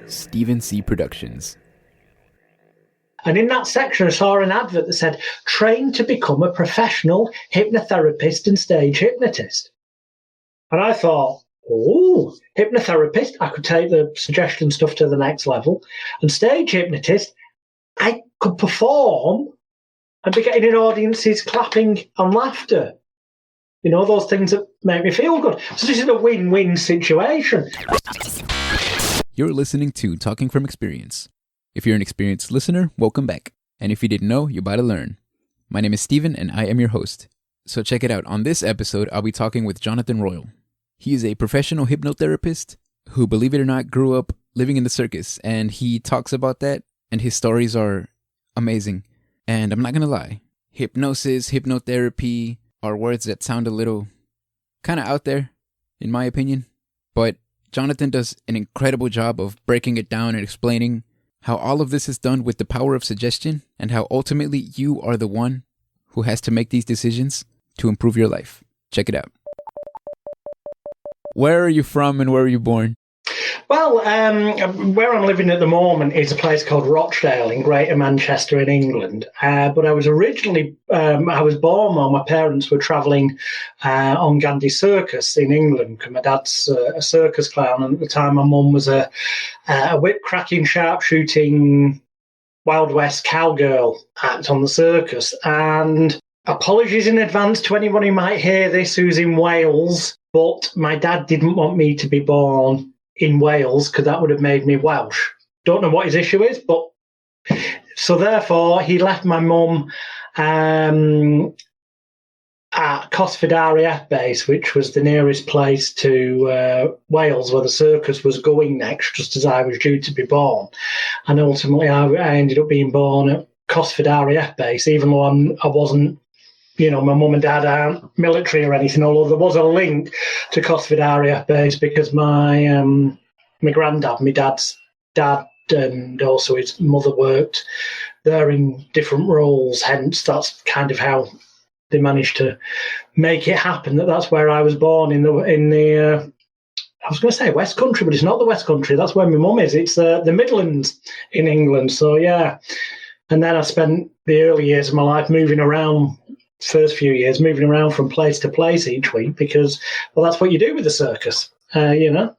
Stephen C. Productions. And in that section, I saw an advert that said, train to become a professional hypnotherapist and stage hypnotist. And I thought, oh, hypnotherapist, I could take the suggestion stuff to the next level. And stage hypnotist, I could perform and be getting in audiences clapping and laughter. You know, those things that make me feel good. So this is a win-win situation. You're listening to Talking from Experience. If you're an experienced listener, welcome back. And if you didn't know, you're about to learn. My name is Steven, and I am your host. So check it out. On this episode, I'll be talking with Jonathan Royle. He is a professional hypnotherapist who, believe it or not, grew up living in the circus. And he talks about that, and his stories are amazing. And I'm not going to lie. Hypnosis, hypnotherapy are words that sound a little kind of out there, in my opinion. But Jonathan does an incredible job of breaking it down and explaining how all of this is done with the power of suggestion and how ultimately you are the one who has to make these decisions to improve your life. Check it out. Where are you from and where were you born? Well, where I'm living at the moment is a place called Rochdale in Greater Manchester in England. But I was originally, I was born while my parents were travelling on Gandhi Circus in England, because my dad's a circus clown. And at the time, my mum was a whip-cracking, sharp-shooting Wild West cowgirl act on the circus. And apologies in advance to anyone who might hear this who's in Wales, but my dad didn't want me to be born in Wales, because that would have made me Welsh. Don't know what his issue is, but so therefore he left my mum at Cosford RAF base, which was the nearest place to Wales where the circus was going next, just as I was due to be born. And ultimately I ended up being born at Cosford RAF base, even though I wasn't, you know, my mum and dad aren't military or anything, although there was a link to Cosford RAF base because my granddad, my dad's dad, and also his mother worked there in different roles. Hence, that's kind of how they managed to make it happen. That's where I was born in the I was going to say West Country, but it's not the West Country. That's where my mum is. It's the Midlands in England. So yeah, and then I spent the early years of my life moving around. First few years moving around from place to place each week because, well, that's what you do with the circus, you know.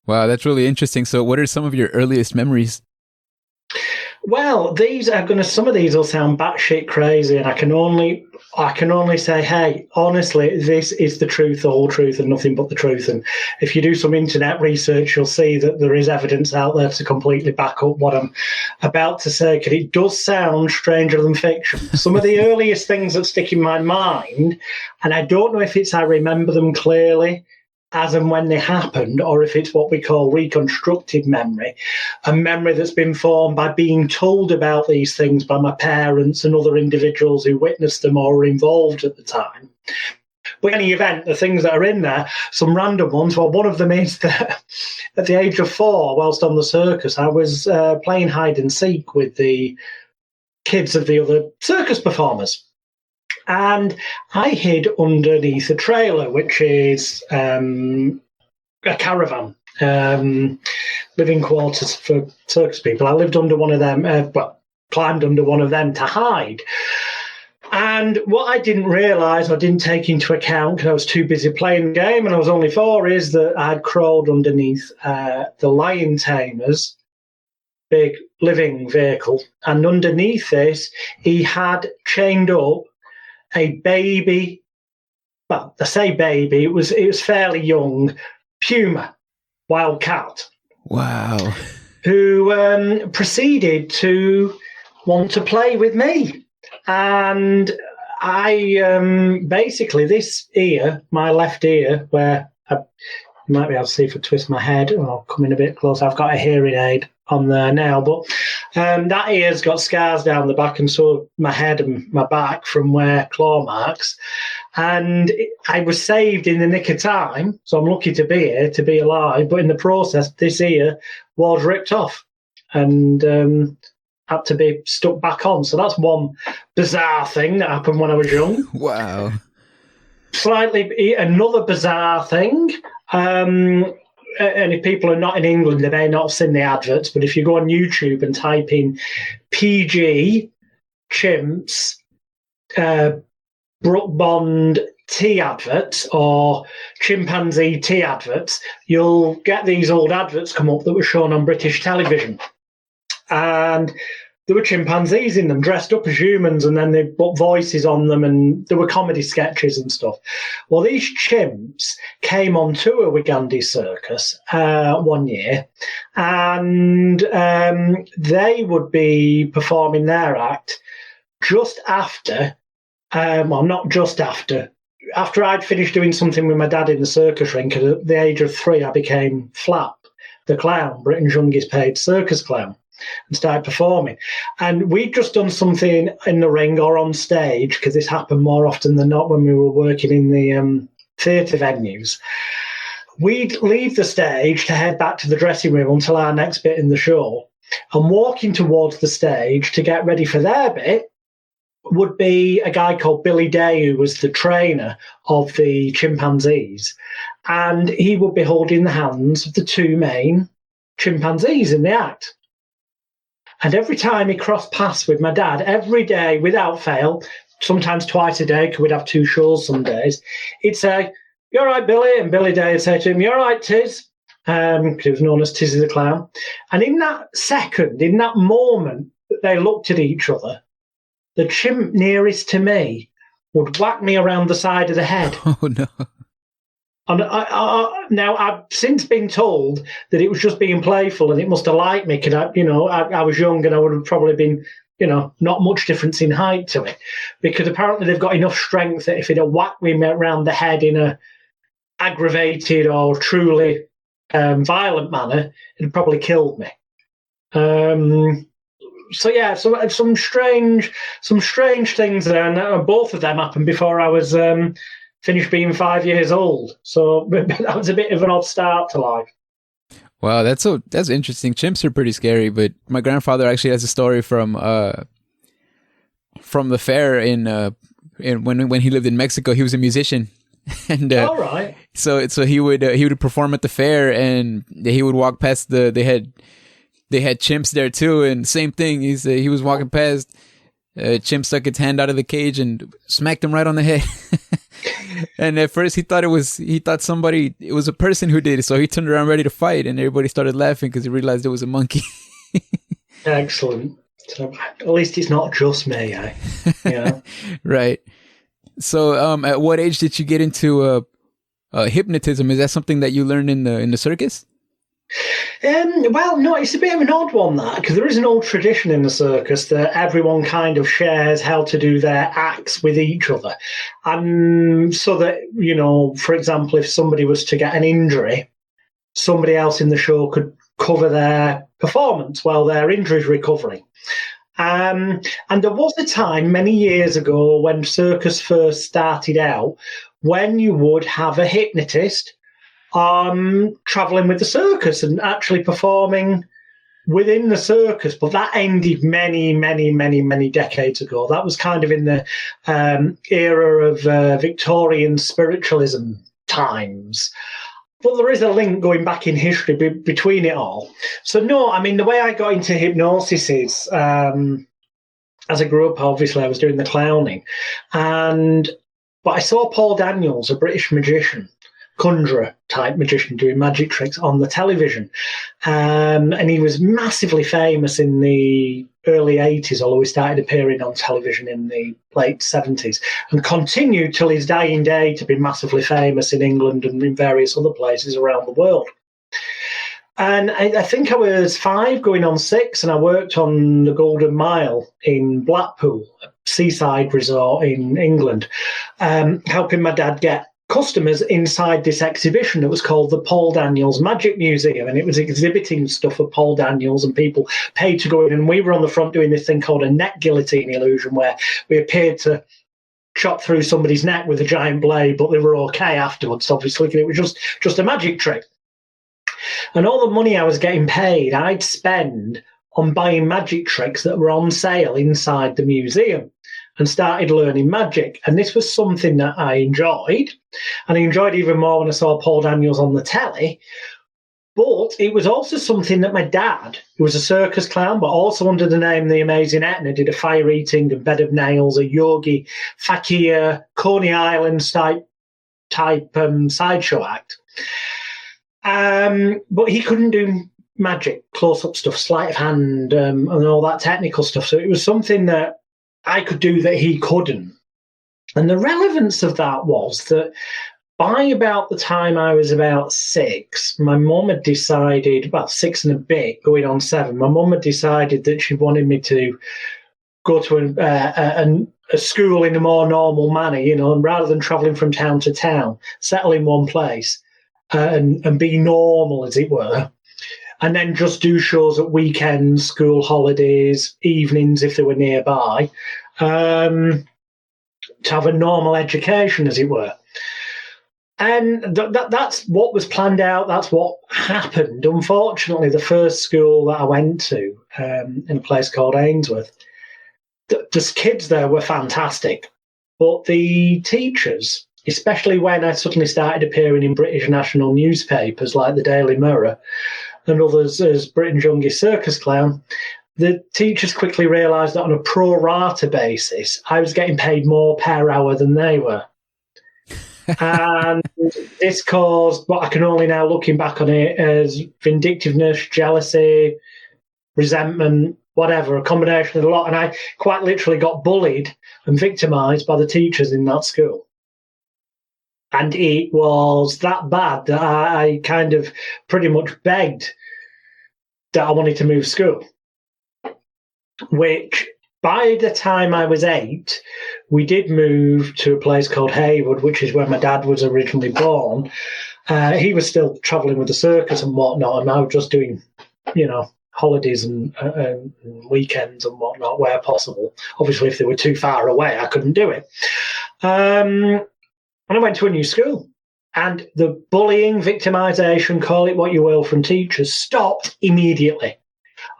Wow, that's really interesting. So what are some of your earliest memories? Well, some of these will sound batshit crazy, and I can only say, hey, honestly, this is the truth, the whole truth, and nothing but the truth. And if you do some internet research, you'll see that there is evidence out there to completely back up what I'm about to say, because it does sound stranger than fiction. Some of the earliest things that stick in my mind, and I don't know if it's I remember them clearly as and when they happened, or if it's what we call reconstructed memory, a memory that's been formed by being told about these things by my parents and other individuals who witnessed them or were involved at the time. But in any event, the things that are in there, some random ones, well, one of them is that at the age of 4, whilst on the circus, I was playing hide and seek with the kids of the other circus performers. And I hid underneath a trailer, which is a caravan, living quarters for circus people. I lived under one of them, climbed under one of them to hide. And what I didn't realise, or didn't take into account because I was too busy playing the game and I was only 4, is that I'd crawled underneath the lion tamer's big living vehicle. And underneath this, he had chained up a baby, well, I say baby, it was fairly young, puma, wild cat. Wow. Who proceeded to want to play with me. And I basically, this ear, my left ear, where you might be able to see if I twist my head, or I'll come in a bit closer, I've got a hearing aid on there now, but that ear's got scars down the back, and so my head and my back from where claw marks. And I was saved in the nick of time, so I'm lucky to be here, to be alive. But in the process, this ear was ripped off and had to be stuck back on. So that's one bizarre thing that happened when I was young. Wow. Another bizarre thing. and if people are not in England, they may not have seen the adverts, but if you go on YouTube and type in PG chimps, Brook Bond tea adverts or chimpanzee tea adverts, you'll get these old adverts come up that were shown on British television. And there were chimpanzees in them dressed up as humans, and then they put voices on them, and there were comedy sketches and stuff. Well, these chimps came on tour with Gandhi's circus one year, and they would be performing their act just after, well, not just after I'd finished doing something with my dad in the circus ring. Because at the age of 3, I became Flap, the clown, Britain's youngest paid circus clown, and started performing. And we'd just done something in the ring or on stage, because this happened more often than not when we were working in the theatre venues. We'd leave the stage to head back to the dressing room until our next bit in the show. And walking towards the stage to get ready for their bit would be a guy called Billy Day, who was the trainer of the chimpanzees. And he would be holding the hands of the 2 main chimpanzees in the act. And every time he crossed paths with my dad, every day without fail, sometimes twice a day, because we'd have 2 shows some days, he'd say, "You all right, Billy?" And Billy Day would say to him, "You all right, Tiz?" Because he was known as Tizzy the Clown. And in that second, in that moment that they looked at each other, the chimp nearest to me would whack me around the side of the head. Oh, no. And now, I've since been told that it was just being playful and it must have liked me because, I was young and I would have probably been, not much difference in height to it. Because apparently they've got enough strength that if it had whacked me around the head in a aggravated or truly violent manner, it had probably killed me. So yeah, some strange things there, and both of them happened before I was finished being 5 years old. So that was a bit of an odd start to life. Wow, that's interesting. Chimps are pretty scary, but my grandfather actually has a story from the fair when he lived in Mexico. He was a musician, and all right. So he would perform at the fair, and he would walk past they had chimps there too, and same thing. He was walking past, chimp stuck its hand out of the cage and smacked him right on the head. And at first it was a person who did it, so he turned around ready to fight, and everybody started laughing because he realized it was a monkey. Excellent. So at least it's not just me, eh? Yeah. Right. So, at what age did you get into hypnotism? Is that something that you learned in the circus? Well, no, it's a bit of an odd one, that, because there is an old tradition in the circus that everyone kind of shares how to do their acts with each other. And so that, for example, if somebody was to get an injury, somebody else in the show could cover their performance while their injury is recovering. And there was a time many years ago when circus first started out when you would have a hypnotist traveling with the circus and actually performing within the circus, but that ended many, many, many, many decades ago. That was kind of in the era of Victorian spiritualism times. But there is a link going back in history between it all. So no, I mean, the way I got into hypnosis is, as I grew up, obviously I was doing the clowning, but I saw Paul Daniels, a British magician, conjurer type magician, doing magic tricks on the television. And he was massively famous in the early 80s, although he started appearing on television in the late 70s, and continued till his dying day to be massively famous in England and in various other places around the world. And I think I was 5 going on 6, and I worked on the Golden Mile in Blackpool, a seaside resort in England, helping my dad get customers inside this exhibition that was called the Paul Daniels Magic Museum, and it was exhibiting stuff of Paul Daniels, and people paid to go in, and we were on the front doing this thing called a neck guillotine illusion, where we appeared to chop through somebody's neck with a giant blade, but they were okay afterwards, obviously, because it was just a magic trick. And all the money I was getting paid, I'd spend on buying magic tricks that were on sale inside the museum, and started learning magic. And this was something that I enjoyed, and I enjoyed even more when I saw Paul Daniels on the telly. But it was also something that my dad, who was a circus clown, but also under the name The Amazing Etna, did a fire-eating and bed of nails, a yogi, fakir, Coney Island type sideshow act. But he couldn't do magic, close-up stuff, sleight of hand, and all that technical stuff. So it was something that I could do that he couldn't. And the relevance of that was that by about the time I was about 6, my mum had decided, about 6 and a bit, going on 7, my mum had decided that she wanted me to go to a school in a more normal manner, and rather than travelling from town to town, settle in one place and be normal, as it were, and then just do shows at weekends, school holidays, evenings if they were nearby, to have a normal education, as it were. And that's what was planned out. That's what happened. Unfortunately, the first school that I went to in a place called Ainsworth, the kids there were fantastic. But the teachers, especially when I suddenly started appearing in British national newspapers like the Daily Mirror and others as Britain's youngest circus clown, the teachers quickly realised that on a pro rata basis, I was getting paid more per hour than they were. And this caused what I can only now, looking back on it, as vindictiveness, jealousy, resentment, whatever, a combination of a lot. And I quite literally got bullied and victimised by the teachers in that school. And it was that bad that I kind of pretty much begged that I wanted to move school, which by the time I was 8, we did move to a place called Haywood, which is where my dad was originally born. He was still travelling with the circus and whatnot, and I was just doing, holidays and weekends and whatnot where possible. Obviously, if they were too far away, I couldn't do it. And I went to a new school. And the bullying, victimisation, call it what you will, from teachers stopped immediately.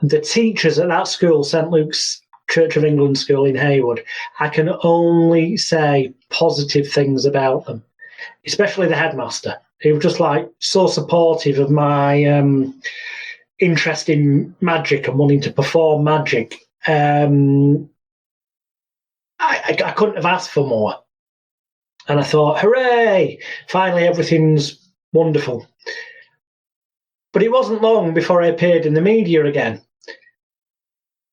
The teachers at that school, St Luke's Church of England School in Haywood, I can only say positive things about them, especially the headmaster. He was just so supportive of my interest in magic and wanting to perform magic. I couldn't have asked for more. And I thought, hooray, finally everything's wonderful. But it wasn't long before I appeared in the media again.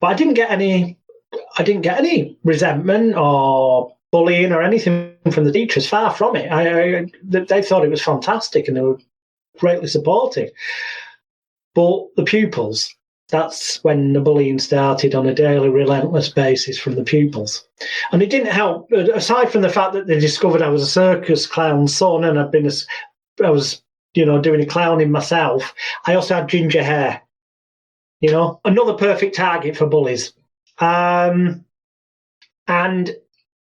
But I didn't get any resentment or bullying or anything from the teachers. Far from it. They thought it was fantastic and they were greatly supportive. But the pupils, that's when the bullying started on a daily, relentless basis from the pupils. And it didn't help, aside from the fact that they discovered I was a circus clown's son and I was doing a clowning myself. I also had ginger hair. Another perfect target for bullies. And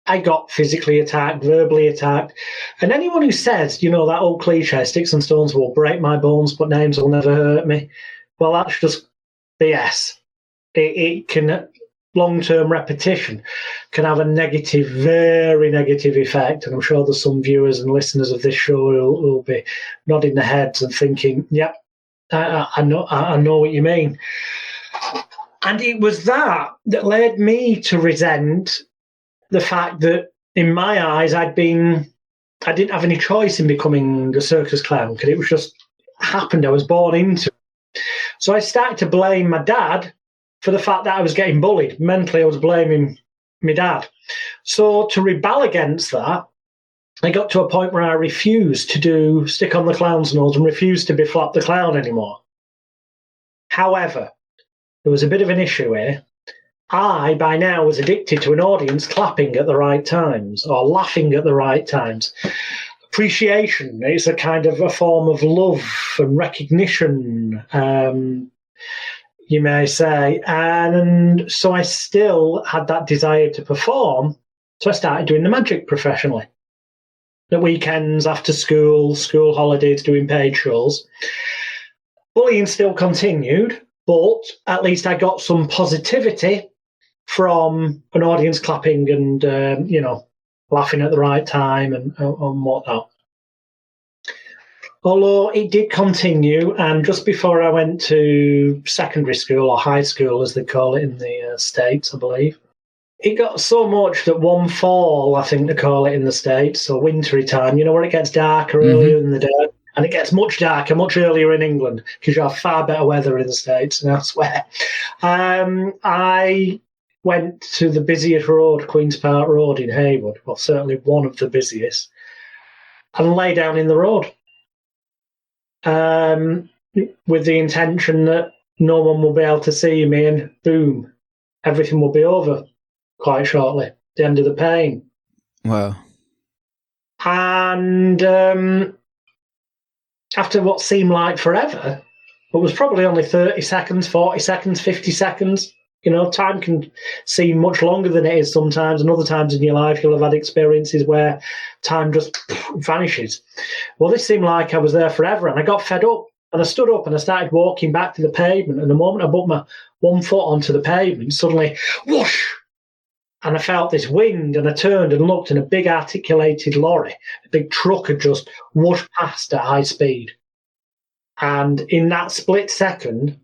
I got physically attacked, verbally attacked. And anyone who says, that old cliche, sticks and stones will break my bones, but names will never hurt me, well, that's just BS. It can, long-term repetition can have a negative, very negative effect. And I'm sure there's some viewers and listeners of this show who will be nodding their heads and thinking, yep, I know what you mean. And it was that led me to resent the fact that, in my eyes, I didn't have any choice in becoming a circus clown, because it was just happened. I was born into it. So I started to blame my dad for the fact that I was getting bullied. Mentally, I was blaming my dad. So to rebel against that, I got to a point where I refused to do stick on the clown's nose and refused to be Flap the Clown anymore. However, there was a bit of an issue here. I, by now, was addicted to an audience clapping at the right times or laughing at the right times. Appreciation is a kind of a form of love and recognition, you may say. And so I still had that desire to perform. So I started doing the magic professionally. At weekends, after school holidays, doing paid shows. Bullying still continued, but at least I got some positivity from an audience clapping and, laughing at the right time and whatnot. Although it did continue, and just before I went to secondary school, or high school as they call it in the States, I believe, it got so much that one fall, I think they call it in the States, so wintry time, where it gets darker earlier in the day, and it gets much darker, much earlier in England, because you have far better weather in the States and elsewhere. I went to the busiest road, Queen's Park Road in Haywood, well, certainly one of the busiest, and lay down in the road. With the intention that no one will be able to see me, and boom, everything will be over quite shortly. The end of the pain. Wow. And after what seemed like forever, it was probably only 30 seconds, 40 seconds, 50 seconds. Time can seem much longer than it is sometimes, and other times in your life you'll have had experiences where time just vanishes. Well, this seemed like I was there forever, and I got fed up, and I stood up and I started walking back to the pavement, and the moment I put my one foot onto the pavement, suddenly, whoosh, and I felt this wind, and I turned and looked, and a big articulated lorry, a big truck had just whooshed past at high speed. And in that split second,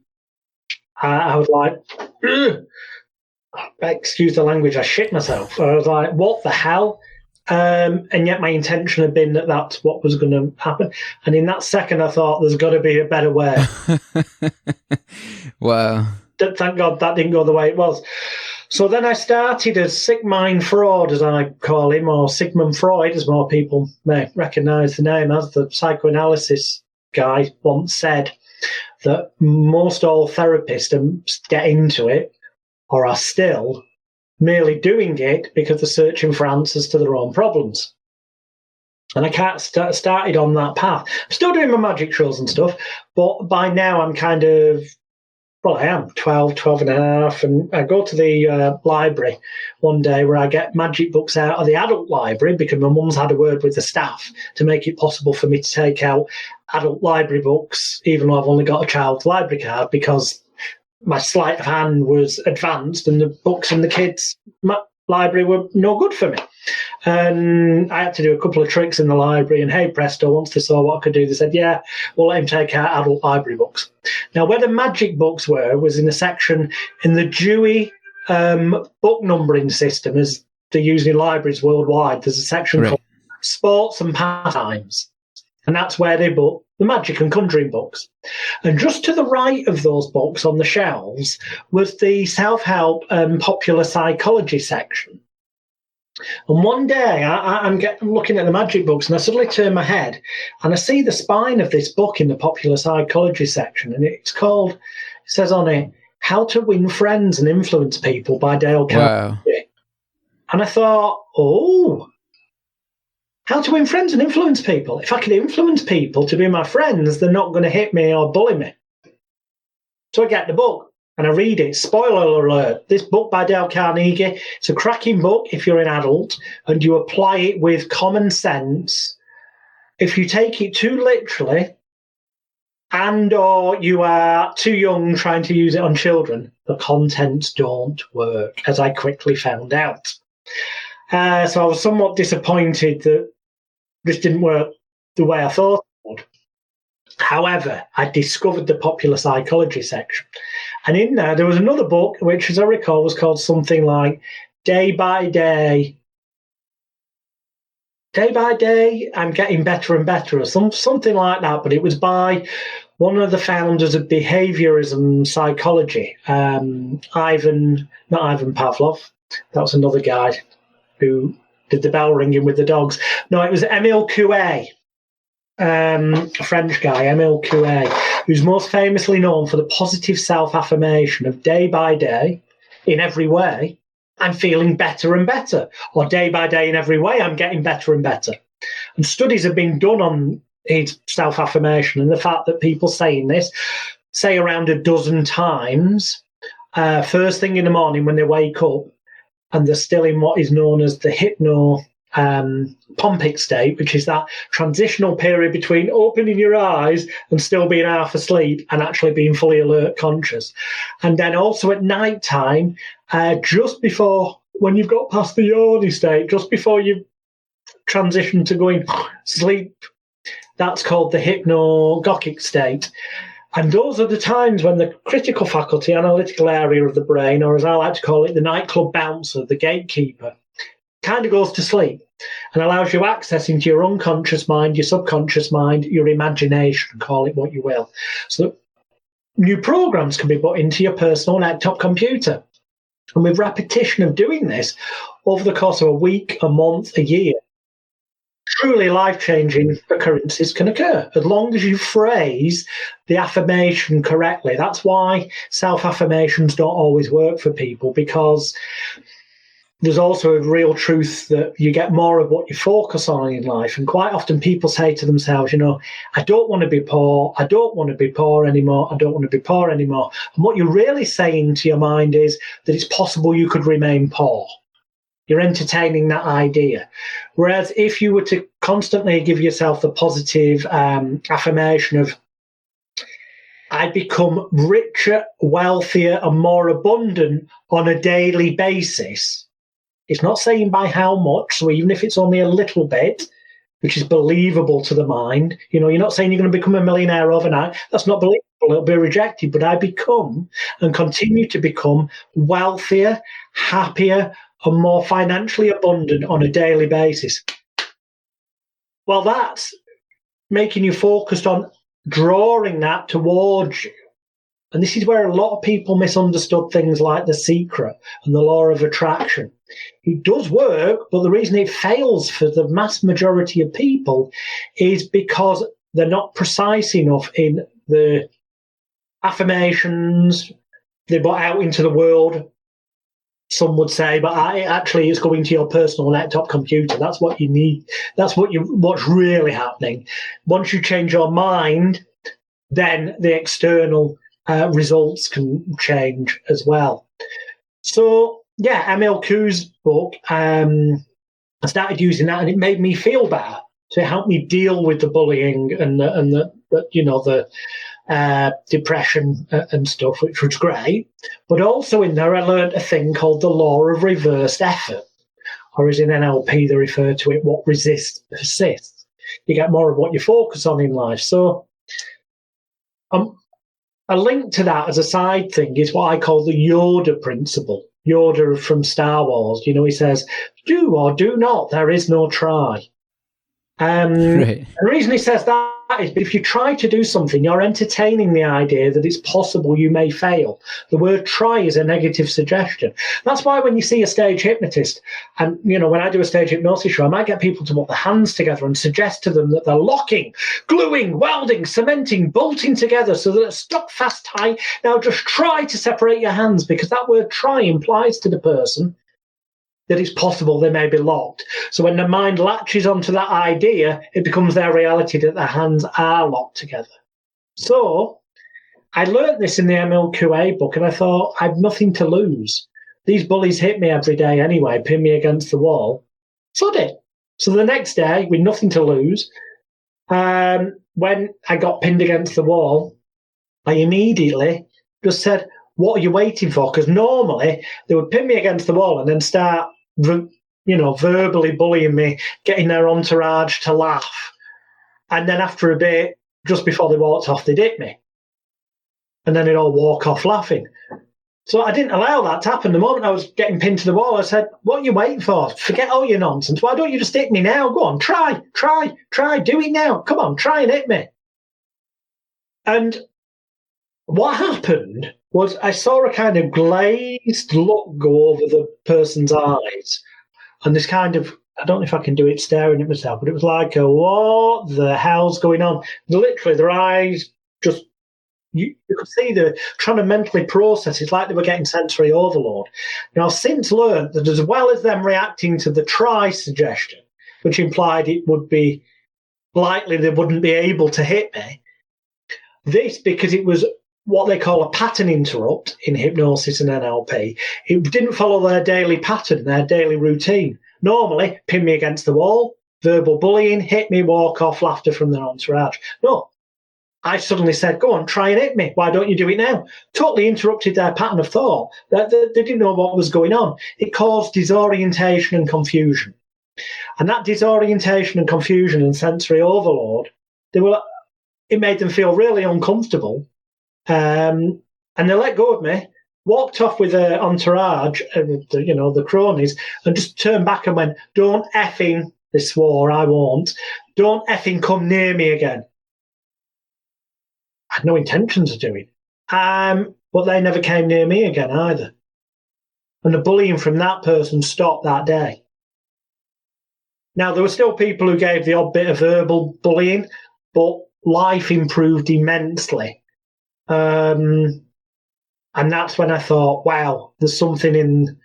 I was like, ugh. Excuse the language, I shit myself. I was like, what the hell? And yet my intention had been that that's what was going to happen. And in that second, I thought, there's got to be a better way. Wow. Thank God that didn't go the way it was. So then I started as Sigmund Freud, as I call him, or Sigmund Freud, as more people may recognise the name as, the psychoanalysis guy once said, that most all therapists get into it, or are still, merely doing it because they're searching for answers to their own problems. And I can't started on that path. I'm still doing my magic shows and stuff, but by now I'm kind of, I am 12 and a half, and I go to the library one day where I get magic books out of the adult library because my mum's had a word with the staff to make it possible for me to take out adult library books, even though I've only got a child's library card, because my sleight of hand was advanced and the books in the kids' library were no good for me. And I had to do a couple of tricks in the library, and hey presto, once they saw what I could do, they said, yeah, we'll let him take out adult library books. Now, where the magic books was in a section in the Dewey book numbering system, as they're used in libraries worldwide. There's a section called Sports and Pastimes, and that's where they put the magic and conjuring books. And just to the right of those books on the shelves was the self-help and popular psychology section. And one day I'm looking at the magic books, and I suddenly turn my head and I see the spine of this book in the popular psychology section, and it says on it, How to Win Friends and Influence People by Dale Carnegie. Wow. And I thought, how to win friends and influence people. If I can influence people to be my friends, they're not going to hit me or bully me. So I get the book and I read it. Spoiler alert, this book by Dale Carnegie, it's a cracking book if you're an adult and you apply it with common sense. If you take it too literally and or you are too young trying to use it on children, the contents don't work, as I quickly found out. So I was somewhat disappointed that this didn't work the way I thought it would. However, I discovered the popular psychology section. And in there was another book, which, as I recall, was called something like Day by Day, I'm Getting Better and Better, or something like that. But it was by one of the founders of behaviorism psychology, not Ivan Pavlov. That was another guy who did the bell ringing with the dogs. No, it was Émile Coué, a French guy, Émile Coué, who's most famously known for the positive self-affirmation of day by day, in every way, I'm feeling better and better, or day by day, in every way, I'm getting better and better. And studies have been done on his self-affirmation and the fact that people saying this, say around a dozen times, first thing in the morning when they wake up, and they're still in what is known as the hypnopompic state, which is that transitional period between opening your eyes and still being half asleep and actually being fully alert, conscious. And then also at night time, just before, when you've got past the yawny state, just before you transition to going sleep, That's called the hypnagogic state. And those are the times when the critical faculty, analytical area of the brain, or as I like to call it, the nightclub bouncer, the gatekeeper, kind of goes to sleep and allows you access into your unconscious mind, your subconscious mind, your imagination, call it what you will. So that new programs can be put into your personal laptop computer. And with repetition of doing this over the course of a week, a month, a year, truly life-changing occurrences can occur as long as you phrase the affirmation correctly. That's why self-affirmations don't always work for people, because there's also a real truth that you get more of what you focus on in life. And quite often people say to themselves, I don't want to be poor. I don't want to be poor anymore. I don't want to be poor anymore. And what you're really saying to your mind is that it's possible you could remain poor. You're entertaining that idea. Whereas if you were to constantly give yourself the positive affirmation of, I become richer, wealthier, and more abundant on a daily basis. It's not saying by how much, so even if it's only a little bit, which is believable to the mind, you're not saying you're going to become a millionaire overnight. That's not believable. It'll be rejected. But I become and continue to become wealthier, happier, and more financially abundant on a daily basis. Well, that's making you focused on drawing that towards you. And this is where a lot of people misunderstood things like The Secret and the law of attraction. It does work, but the reason it fails for the mass majority of people is because they're not precise enough in the affirmations they put out into the world. Some would say, but actually it's going to your personal laptop computer. That's what you need. That's what's really happening. Once you change your mind, then the external results can change as well. So, yeah, MLQ's book, I started using that and it made me feel better. So it helped me deal with the bullying and the depression and stuff, which was great. But also in there, I learned a thing called the law of reversed effort, or as in NLP, they refer to it, what resists persists. You get more of what you focus on in life. So a link to that as a side thing is what I call the Yoda principle. Yoda from Star Wars, he says, do or do not, there is no try. Right. The reason he says that is if you try to do something, you're entertaining the idea that it's possible you may fail. The word try is a negative suggestion. That's why when you see a stage hypnotist, and, when I do a stage hypnosis show, I might get people to put their hands together and suggest to them that they're locking, gluing, welding, cementing, bolting together so that they're stuck fast tight. Now just try to separate your hands, because that word try implies to the person that it's possible they may be locked. So when the mind latches onto that idea, it becomes their reality that their hands are locked together. So I learned this in the MLQA book, and I thought, I've nothing to lose. These bullies hit me every day anyway, pin me against the wall. So I did. So the next day, with nothing to lose, when I got pinned against the wall, I immediately just said, what are you waiting for? Because normally they would pin me against the wall and then start verbally bullying me, getting their entourage to laugh. And then after a bit, just before they walked off, they'd hit me. And then they'd all walk off laughing. So I didn't allow that to happen. The moment I was getting pinned to the wall, I said, what are you waiting for? Forget all your nonsense. Why don't you just hit me now? Go on, try, do it now. Come on, try and hit me. And what happened was I saw a kind of glazed look go over the person's eyes, and this kind of, I don't know if I can do it staring at myself, but it was like, what the hell's going on? Literally, their eyes just, you could see they're trying to mentally process. It's like they were getting sensory overload. Now, I've since learned that as well as them reacting to the try suggestion, which implied it would be likely they wouldn't be able to hit me, this, because it was what they call a pattern interrupt in hypnosis and NLP, it didn't follow their daily pattern, their daily routine. Normally, pin me against the wall, verbal bullying, hit me, walk off, laughter from their entourage. No, I suddenly said, go on, try and hit me. Why don't you do it now? Totally interrupted their pattern of thought. They didn't know what was going on. It caused disorientation and confusion. And that disorientation and confusion and sensory overload It made them feel really uncomfortable. And they let go of me, walked off with an entourage, the cronies, and just turned back and went, "Don't effing," they swore, "I won't, don't effing come near me again." I had no intentions of doing. But they never came near me again either. And the bullying from that person stopped that day. Now, there were still people who gave the odd bit of verbal bullying, but life improved immensely. And that's when I thought, wow, there's something in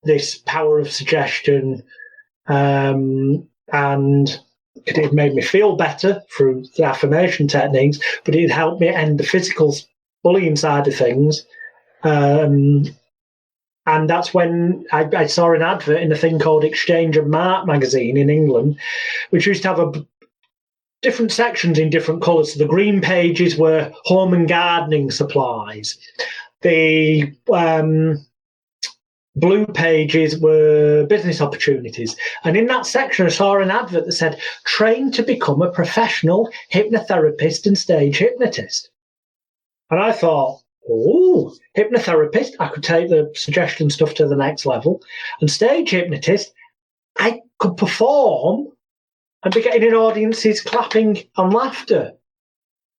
this power of suggestion. And it made me feel better through the affirmation techniques, but it helped me end the physical bullying side of things. And that's when I saw an advert in a thing called Exchange and Mark magazine in England, which used to have different sections in different colours. So the green pages were home and gardening supplies. The blue pages were business opportunities. And in that section, I saw an advert that said, "Train to become a professional hypnotherapist and stage hypnotist." And I thought, oh, hypnotherapist, I could take the suggestion stuff to the next level. And stage hypnotist, I could perform and be getting in audiences clapping and laughter.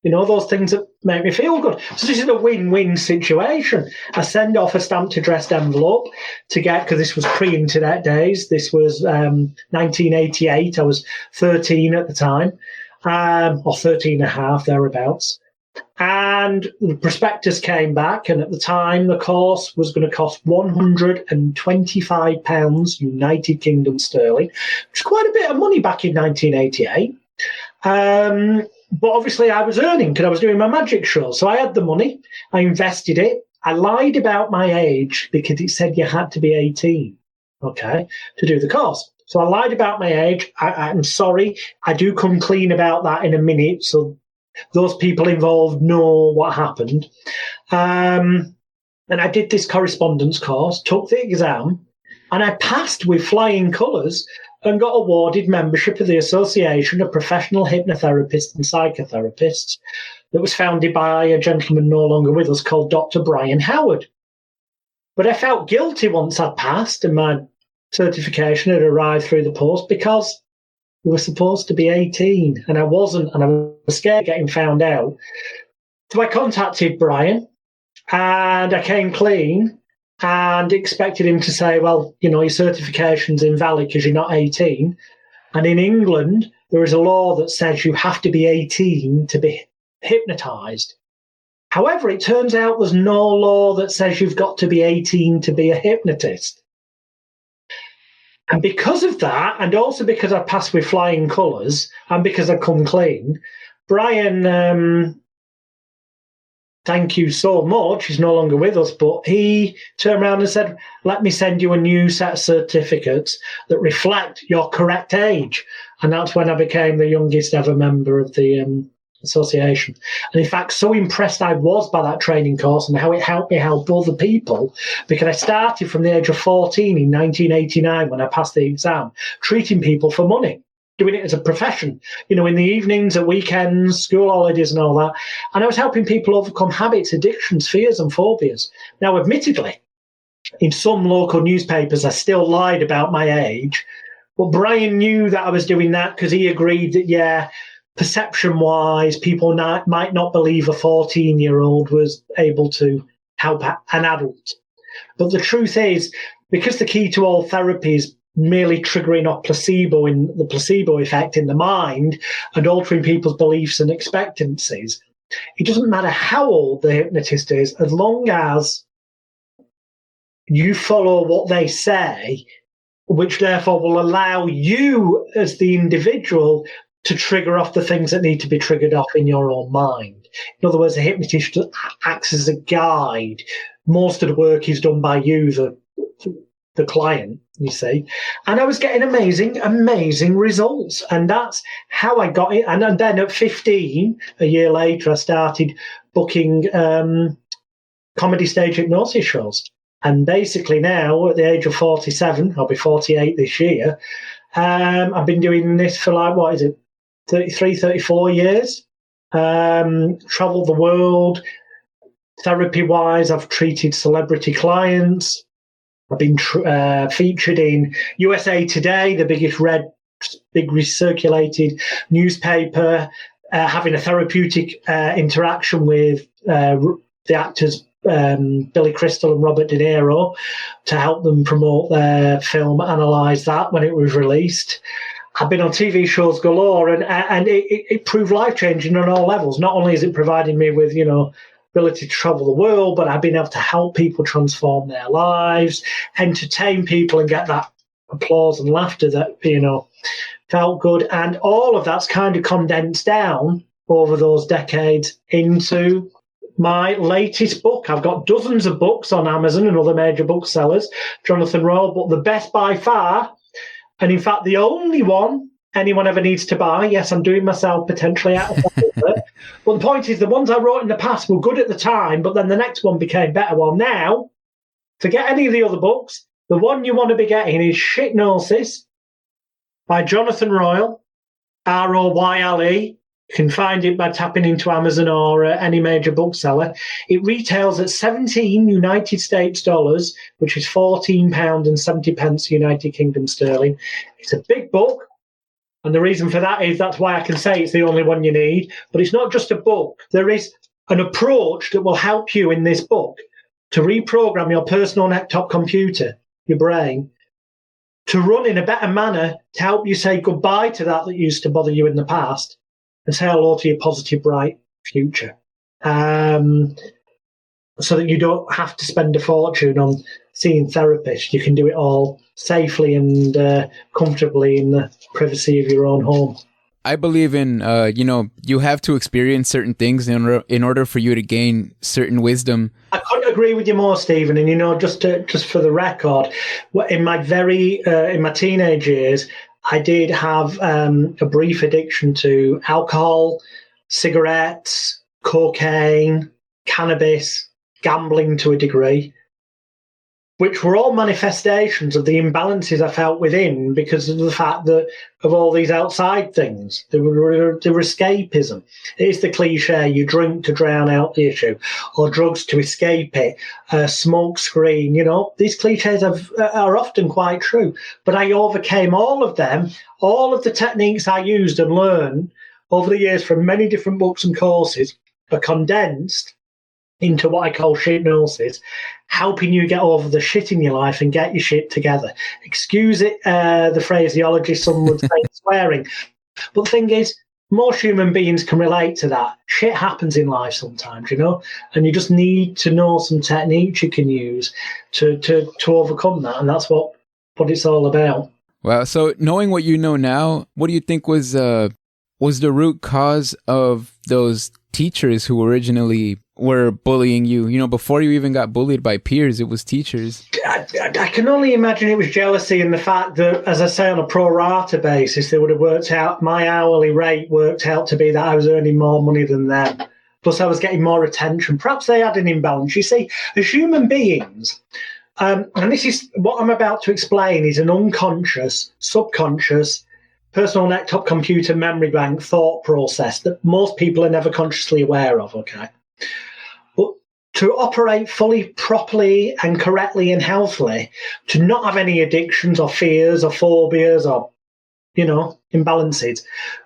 Those things that make me feel good. So this is a win-win situation. I send off a stamped addressed envelope to get, because this was pre-internet days. This was 1988. I was 13 at the time, or 13 and a half, thereabouts. And the prospectus came back, and at the time, the course was going to cost £125 United Kingdom sterling, which is quite a bit of money back in 1988. But obviously, I was earning because I was doing my magic show. So I had the money. I invested it. I lied about my age because it said you had to be 18, to do the course. So I lied about my age. I'm sorry. I do come clean about that in a minute. So those people involved know what happened. And I did this correspondence course, took the exam, and I passed with flying colours and got awarded membership of the Association of Professional Hypnotherapists and Psychotherapists that was founded by a gentleman no longer with us called Dr. Brian Howard. But I felt guilty once I'd passed and my certification had arrived through the post because we were supposed to be 18 and I wasn't, and I was scared of getting found out. So I contacted Brian and I came clean and expected him to say, well, your certification's invalid because you're not 18. And in England, there is a law that says you have to be 18 to be hypnotised. However, it turns out there's no law that says you've got to be 18 to be a hypnotist. And because of that, and also because I passed with flying colours, and because I come clean, Brian, thank you so much. He's no longer with us, but he turned around and said, let me send you a new set of certificates that reflect your correct age. And that's when I became the youngest ever member of the association. And in fact, so impressed I was by that training course and how it helped me help other people, because I started from the age of 14 in 1989 when I passed the exam, treating people for money, doing it as a profession, in the evenings, at weekends, school holidays and all that. And I was helping people overcome habits, addictions, fears and phobias. Now, admittedly, in some local newspapers, I still lied about my age, but Brian knew that I was doing that because he agreed that, perception-wise, people might not believe a 14-year-old was able to help an adult. But the truth is, because the key to all therapy is merely triggering a placebo in the placebo effect in the mind and altering people's beliefs and expectancies, it doesn't matter how old the hypnotist is, as long as you follow what they say, which therefore will allow you as the individual to trigger off the things that need to be triggered off in your own mind. In other words, a hypnotist acts as a guide. Most of the work is done by you, the client, you see. And I was getting amazing results. And that's how I got it. And then at 15, a year later, I started booking comedy stage hypnosis shows. And basically now, at the age of 47, I'll be 48 this year, I've been doing this for 33, 34 years. Traveled the world. Therapy-wise, I've treated celebrity clients. I've been featured in USA Today, the big recirculated newspaper, having a therapeutic interaction with the actors Billy Crystal and Robert De Niro to help them promote their film, analyse that when it was released. I've been on TV shows galore, and it proved life-changing on all levels. Not only is it providing me with, ability to travel the world, but I've been able to help people transform their lives, entertain people, and get that applause and laughter that, felt good. And all of that's kind of condensed down over those decades into my latest book. I've got dozens of books on Amazon and other major booksellers, Jonathan Royle, but the best by far, and in fact the only one anyone ever needs to buy. Yes, I'm doing myself potentially out of but the point is, the ones I wrote in the past were good at the time, but then the next one became better. Well, now, forget any of the other books. The one you want to be getting is Hypnosis by Jonathan Royle, Royle. You can find it by tapping into Amazon or any major bookseller. It retails at 17 United States dollars, which is £14.70 United Kingdom sterling. It's a big book. And the reason for that is that's why I can say it's the only one you need. But it's not just a book. There is an approach that will help you in this book to reprogram your personal laptop computer, your brain, to run in a better manner, to help you say goodbye to that used to bother you in the past and say hello to your positive, bright future. So that you don't have to spend a fortune on seeing therapists. You can do it all safely and comfortably in the privacy of your own home. I believe in, you have to experience certain things in order for you to gain certain wisdom. I couldn't agree with you more, Stephen. And, just for the record, in my teenage years, I did have a brief addiction to alcohol, cigarettes, cocaine, cannabis, gambling to a degree, which were all manifestations of the imbalances I felt within because of the fact that of all these outside things. They were escapism. It is the cliche, you drink to drown out the issue, or drugs to escape it, smoke screen, These cliches are often quite true. But I overcame all of them, all of the techniques I used and learned over the years from many different books and courses are condensed into what I call hypnosis, helping you get over the shit in your life and get your shit together. Excuse it, the phraseology, some would say swearing. But the thing is, most human beings can relate to that. Shit happens in life sometimes, and you just need to know some techniques you can use to overcome that. And that's what it's all about. Wow. So knowing what you know now, what do you think was the root cause of those teachers who originally were bullying you? Before you even got bullied by peers, it was teachers. I can only imagine it was jealousy and the fact that, as I say, on a pro rata basis, they would have worked out, my hourly rate worked out to be that I was earning more money than them. Plus I was getting more attention. Perhaps they had an imbalance. You see, as human beings, and this is what I'm about to explain, is an unconscious, subconscious, personal laptop computer memory bank thought process that most people are never consciously aware of, okay? But to operate fully, properly and correctly and healthily, to not have any addictions or fears or phobias or, imbalances,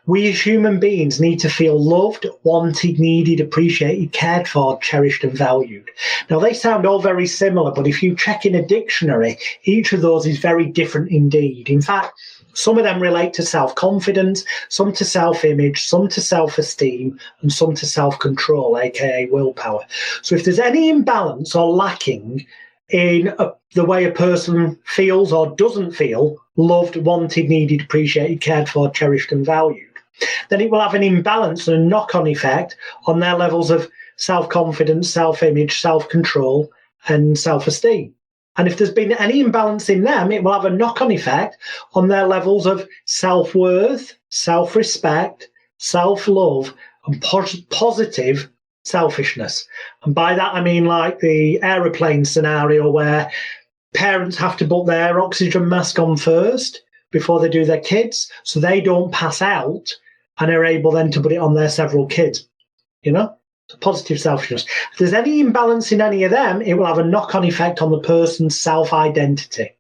we as human beings need to feel loved, wanted, needed, appreciated, cared for, cherished and valued. Now, they sound all very similar, but if you check in a dictionary, each of those is very different indeed. In fact, some of them relate to self-confidence, some to self-image, some to self-esteem, and some to self-control, aka willpower. So if there's any imbalance or lacking in the way a person feels or doesn't feel loved, wanted, needed, appreciated, cared for, cherished, and valued, then it will have an imbalance and a knock-on effect on their levels of self-confidence, self-image, self-control, and self-esteem. And if there's been any imbalance in them, it will have a knock-on effect on their levels of self-worth, self-respect, self-love, and positive selfishness. And by that, I mean like the aeroplane scenario where parents have to put their oxygen mask on first before they do their kids, so they don't pass out and are able then to put it on their several kids, positive selfishness. If there's any imbalance in any of them, it will have a knock-on effect on the person's self-identity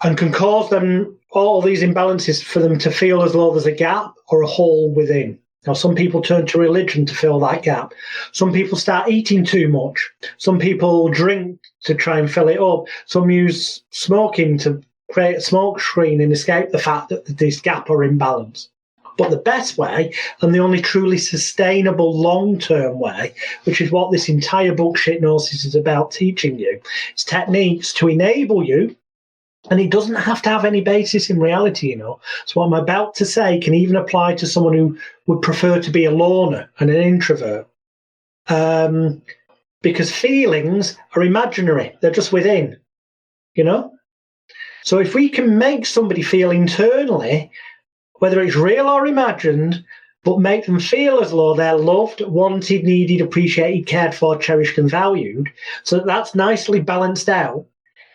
and can cause them all these imbalances for them to feel as though there's a gap or a hole within. Now, some people turn to religion to fill that gap. Some people start eating too much. Some people drink to try and fill it up. Some use smoking to create a smoke screen and escape the fact that this gap or imbalance. But the best way, and the only truly sustainable long-term way, which is what this entire book, Hypnosis, is about teaching you, is techniques to enable you. And it doesn't have to have any basis in reality, So what I'm about to say can even apply to someone who would prefer to be a loner and an introvert. Because feelings are imaginary. They're just within, So if we can make somebody feel internally, whether it's real or imagined, but make them feel as though they're loved, wanted, needed, appreciated, cared for, cherished and valued, so that that's nicely balanced out,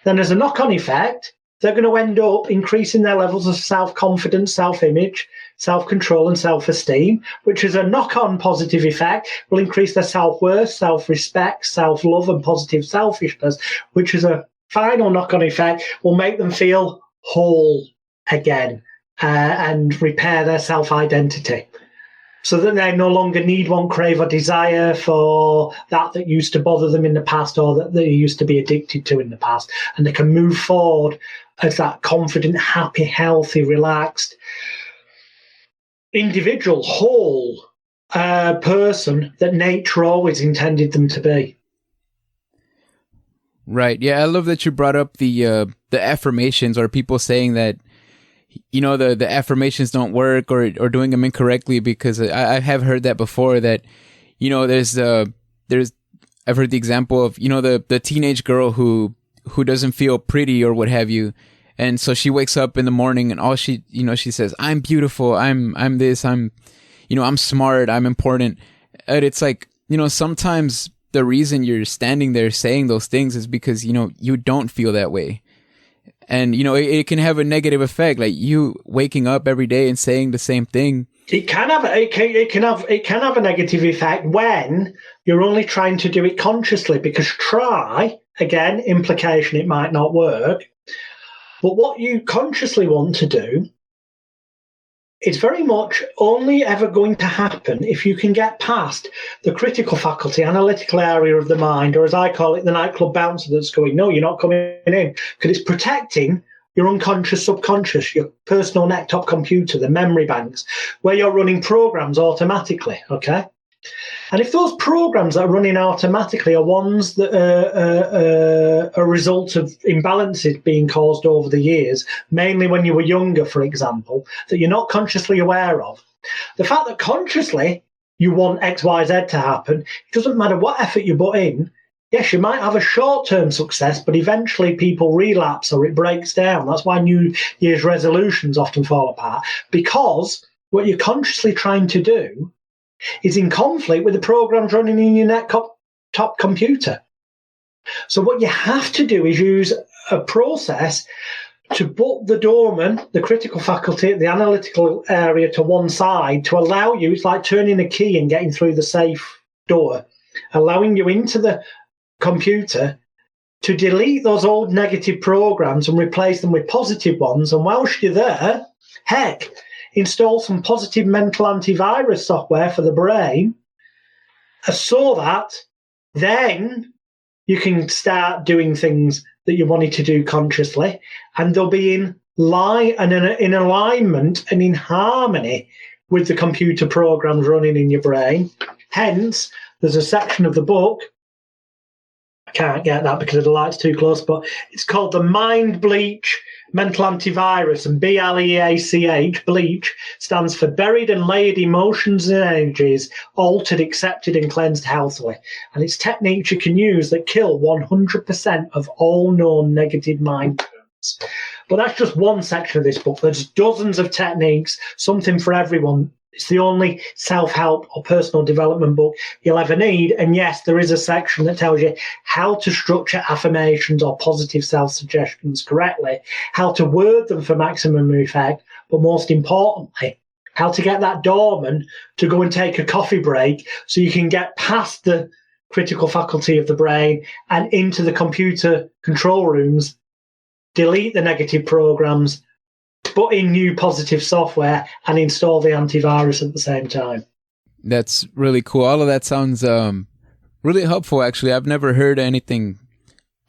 then as a knock-on effect, they're going to end up increasing their levels of self-confidence, self-image, self-control and self-esteem, which is a knock-on positive effect, will increase their self-worth, self-respect, self-love and positive selfishness, which is a final knock-on effect, will make them feel whole again and repair their self-identity. So that they no longer need, want, crave or desire for that used to bother them in the past or that they used to be addicted to in the past. And they can move forward as that confident, happy, healthy, relaxed, individual, whole person that nature always intended them to be. Right. Yeah, I love that you brought up the affirmations or people saying that the affirmations don't work or doing them incorrectly, because I have heard that before that, there's I've heard the example of, the teenage girl who doesn't feel pretty or what have you. And so she wakes up in the morning and all she says, I'm beautiful. I'm this, I'm smart. I'm important. And it's like, sometimes the reason you're standing there saying those things is because, you don't feel that way. And, it can have a negative effect, like you waking up every day and saying the same thing. It can have a negative effect when you're only trying to do it consciously, because again, implication, it might not work. But what you consciously want to do, it's very much only ever going to happen if you can get past the critical faculty, analytical area of the mind, or as I call it, the nightclub bouncer that's going, no, you're not coming in, because it's protecting your unconscious, subconscious, your personal neck-top computer, the memory banks, where you're running programs automatically, okay? And if those programs that are running automatically are ones that are a result of imbalances being caused over the years, mainly when you were younger, for example, that you're not consciously aware of, the fact that consciously you want X, Y, Z to happen, it doesn't matter what effort you put in. Yes, you might have a short-term success, but eventually people relapse or it breaks down. That's why New Year's resolutions often fall apart, because what you're consciously trying to do is in conflict with the programs running in your top computer. So what you have to do is use a process to put the doorman, the critical faculty, the analytical area to one side to allow you, it's like turning a key and getting through the safe door, allowing you into the computer to delete those old negative programs and replace them with positive ones. And whilst you're there, heck, install some positive mental antivirus software for the brain so that then you can start doing things that you wanted to do consciously, and they'll be in alignment and in harmony with the computer programs running in your brain. Hence, there's a section of the book, I can't get that because the light's too close, but it's called the Mind Bleach Mental Antivirus, and BLEACH, bleach, stands for buried and layered emotions and energies, altered, accepted and cleansed healthily. And it's techniques you can use that kill 100% of all known negative mind patterns. But that's just one section of this book. There's dozens of techniques, something for everyone. It's the only self-help or personal development book you'll ever need. And yes, there is a section that tells you how to structure affirmations or positive self-suggestions correctly, how to word them for maximum effect, but most importantly, how to get that doorman to go and take a coffee break so you can get past the critical faculty of the brain and into the computer control rooms, delete the negative programs, put in new positive software, and install the antivirus at the same time. That's really cool. All of that sounds really helpful, actually. I've never heard anything.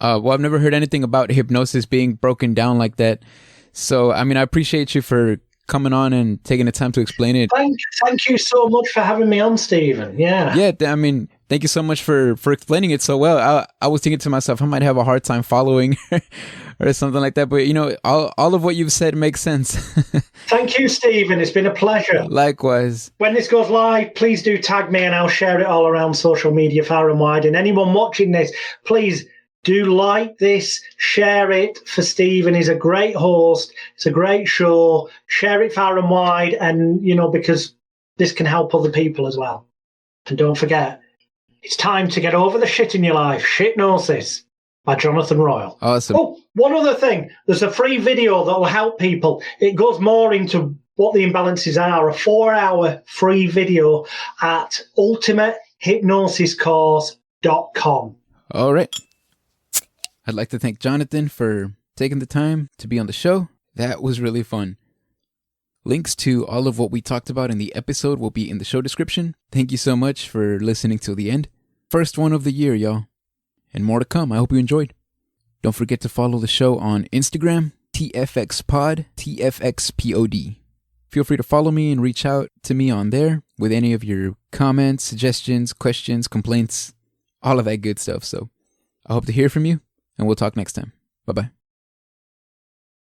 I've never heard anything about hypnosis being broken down like that. So, I mean, I appreciate you for coming on and taking the time to explain it. Thank you so much for having me on, Stephen. Yeah, I mean, thank you so much for explaining it so well. I was thinking to myself, I might have a hard time following or something like that. But, you know, all of what you've said makes sense. Thank you, Stephen. It's been a pleasure. Likewise. When this goes live, please do tag me and I'll share it all around social media far and wide. And anyone watching this, please do like this, share it for Stephen. He's a great host. It's a great show. Share it far and wide. And, you know, because this can help other people as well. And don't forget, it's time to get over the shit in your life. Hypnosis by Jonathan Royle. Awesome. Oh, one other thing. There's a free video that will help people. It goes more into what the imbalances are. A 4-hour free video at ultimatehypnosiscourse.com. All right. I'd like to thank Jonathan for taking the time to be on the show. That was really fun. Links to all of what we talked about in the episode will be in the show description. Thank you so much for listening till the end. First one of the year, y'all. And more to come. I hope you enjoyed. Don't forget to follow the show on Instagram, TFXPod, TFXPOD. Feel free to follow me and reach out to me on there with any of your comments, suggestions, questions, complaints, all of that good stuff. So I hope to hear from you, and we'll talk next time. Bye-bye.